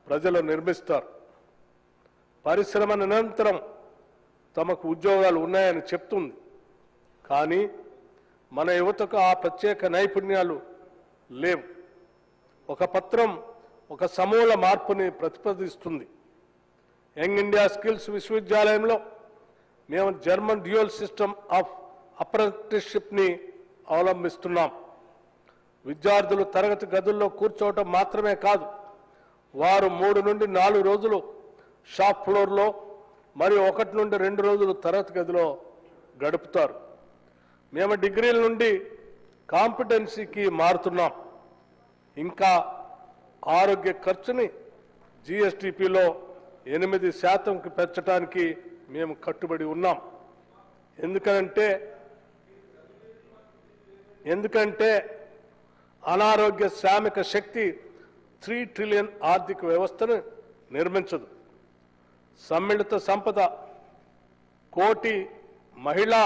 ప్రజలు నిర్మిస్తారు. పరిశ్రమ నిరంతరం తమకు ఉద్యోగాలు ఉన్నాయని చెప్తుంది. కానీ మన యువతకు ఆ ప్రత్యేక నైపుణ్యాలు లేవు. ఒక పత్రం ఒక సమూల మార్పుని ప్రతిపాదిస్తుంది. యంగ్ ఇండియా స్కిల్స్ విశ్వవిద్యాలయంలో మేము జర్మన్ డ్యూయల్ సిస్టమ్ ఆఫ్ అప్రెంటిస్షిప్ని అవలంబిస్తున్నాం. విద్యార్థులు తరగతి గదుల్లో కూర్చోవటం మాత్రమే కాదు, వారు 3 నుండి 4 రోజులు షాప్ ఫ్లోర్లో మరియు 1 నుండి 2 రోజులు తరగతి గదిలో గడుపుతారు. మేము డిగ్రీల నుండి కాంపిటెన్సీకి మారుతున్నాం. ఇంకా ఆరోగ్య ఖర్చుని జీఎస్టీపీలో 8% పెంచడానికి మేము కట్టుబడి ఉన్నాం. ఎందుకంటే అనారోగ్య శ్రామిక శక్తి 3 ట్రిలియన్ ఆర్థిక వ్యవస్థను నిర్మించదు. సమ్మిళిత సంపద కోటి మహిళా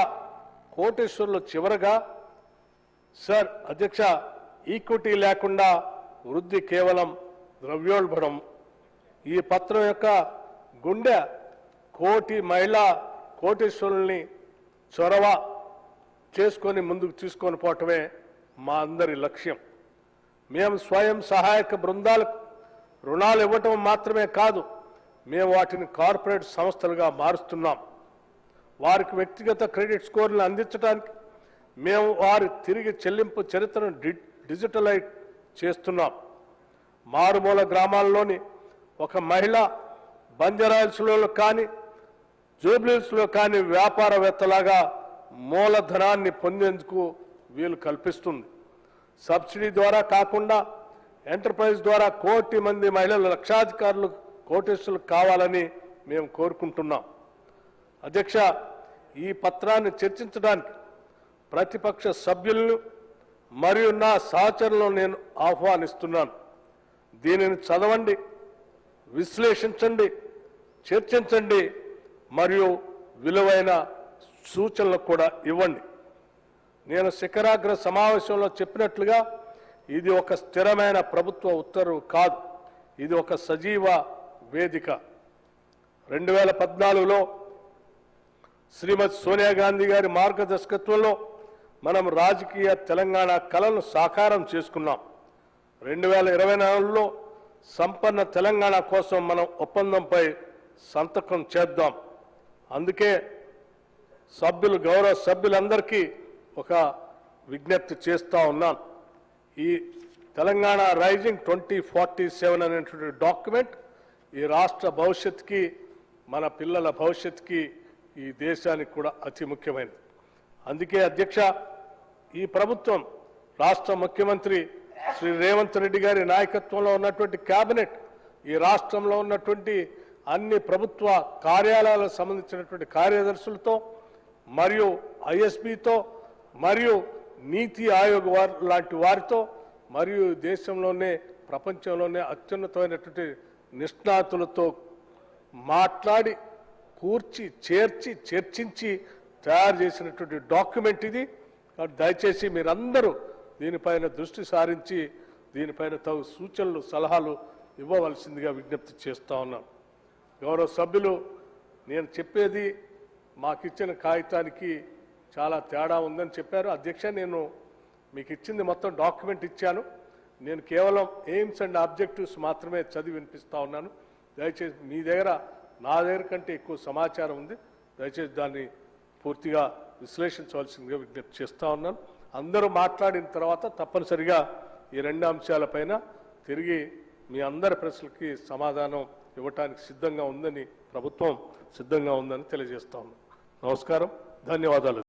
కోటేశ్వరులు. చివరగా సార్ అధ్యక్ష, ఈక్విటీ లేకుండా వృద్ధి కేవలం ద్రవ్యోల్బణం. ఈ పత్రం యొక్క గుండె కోటి మహిళా కోటేశ్వరుల్ని చొరవ చేసుకొని ముందుకు తీసుకొని పోవటమే మా అందరి లక్ష్యం. మేము స్వయం సహాయక బృందాలకు రుణాలు ఇవ్వటం మాత్రమే కాదు, మేము వాటిని కార్పొరేట్ సంస్థలుగా మారుస్తున్నాం. వారికి వ్యక్తిగత క్రెడిట్ స్కోర్లను అందించడానికి మేము వారి తిరిగి చెల్లింపు చరిత్రను డిజిటలైజ్ చేస్తున్నాం. మారుమూల గ్రామాల్లోని ఒక మహిళ బంజారాహిల్స్లో కానీ జూబ్లీహిల్స్లో కానీ వ్యాపారవేత్తలాగా మూలధనాన్ని పొందేందుకు వీలు కల్పిస్తుంది. సబ్సిడీ ద్వారా కాకుండా ఎంటర్ప్రైజ్ ద్వారా 1 కోటి మంది మహిళలు లక్షాధికారులు కోటేశ్వరులు కావాలని మేము కోరుకుంటున్నాం. అధ్యక్ష, ఈ పత్రాన్ని చర్చించడానికి ప్రతిపక్ష సభ్యులను మరియు నా సహచరులను నేను ఆహ్వానిస్తున్నాను. దీనిని చదవండి, విశ్లేషించండి, చర్చించండి మరియు విలువైన సూచనలు కూడా ఇవ్వండి. నేను శిఖరాగ్ర సమావేశంలో చెప్పినట్లుగా ఇది ఒక స్థిరమైన ప్రభుత్వ ఉత్తర్వు కాదు, ఇది ఒక సజీవ వేదిక. 2014లో శ్రీమతి సోనియా గాంధీ గారి మార్గదర్శకత్వంలో మనం రాజకీయ తెలంగాణ కలను సాకారం చేసుకున్నాం. 2024లో సంపన్న తెలంగాణ కోసం మనం ఒప్పందంపై సంతకం చేద్దాం. అందుకే గౌరవ సభ్యులందరికీ ఒక విజ్ఞప్తి చేస్తూ ఉన్నాను. ఈ తెలంగాణ రైజింగ్ 2047 అనేటువంటి డాక్యుమెంట్ ఈ రాష్ట్ర భవిష్యత్తుకి, మన పిల్లల భవిష్యత్తుకి, ఈ దేశానికి కూడా అతి ముఖ్యమైనది. అందుకే అధ్యక్ష, ఈ ప్రభుత్వం రాష్ట్ర ముఖ్యమంత్రి శ్రీ రేవంత్ రెడ్డి గారి నాయకత్వంలో ఉన్నటువంటి కేబినెట్ ఈ రాష్ట్రంలో ఉన్నటువంటి అన్ని ప్రభుత్వ కార్యాలయాలకు సంబంధించినటువంటి కార్యదర్శులతో మరియు ఐఎస్బితో మరియు నీతి ఆయోగ్ లాంటి వారితో మరియు దేశంలోనే ప్రపంచంలోనే అత్యున్నతమైనటువంటి నిష్ణాతులతో మాట్లాడి కూర్చి చేర్చి చర్చించి తయారు చేసినటువంటి డాక్యుమెంట్ ఇది. దయచేసి మీరందరూ దీనిపైన దృష్టి సారించి దీనిపైన తగు సూచనలు సలహాలు ఇవ్వవలసిందిగా విజ్ఞప్తి చేస్తూ ఉన్నాను. గౌరవ సభ్యులు, నేను చెప్పేది మాకిచ్చిన కాగితానికి చాలా తేడా ఉందని చెప్పారు. అధ్యక్ష, నేను మీకు ఇచ్చింది మొత్తం డాక్యుమెంట్ ఇచ్చాను. నేను కేవలం ఎయిమ్స్ అండ్ ఆబ్జెక్టివ్స్ మాత్రమే చదివి వినిపిస్తూ ఉన్నాను. దయచేసి మీ దగ్గర నా దగ్గర కంటే ఎక్కువ సమాచారం ఉంది. దయచేసి దాన్ని పూర్తిగా విశ్లేషించవలసిందిగా విజ్ఞప్తి చేస్తూ ఉన్నాను. అందరూ మాట్లాడిన తర్వాత తప్పనిసరిగా ఈ 2 అంశాలపైన తిరిగి మీ అందరి ప్రశ్నలకి సమాధానం ఇవ్వటానికి సిద్ధంగా ఉందని, ప్రభుత్వం సిద్ధంగా ఉందని తెలియజేస్తా ఉన్నాను. నమస్కారం, ధన్యవాదాలు.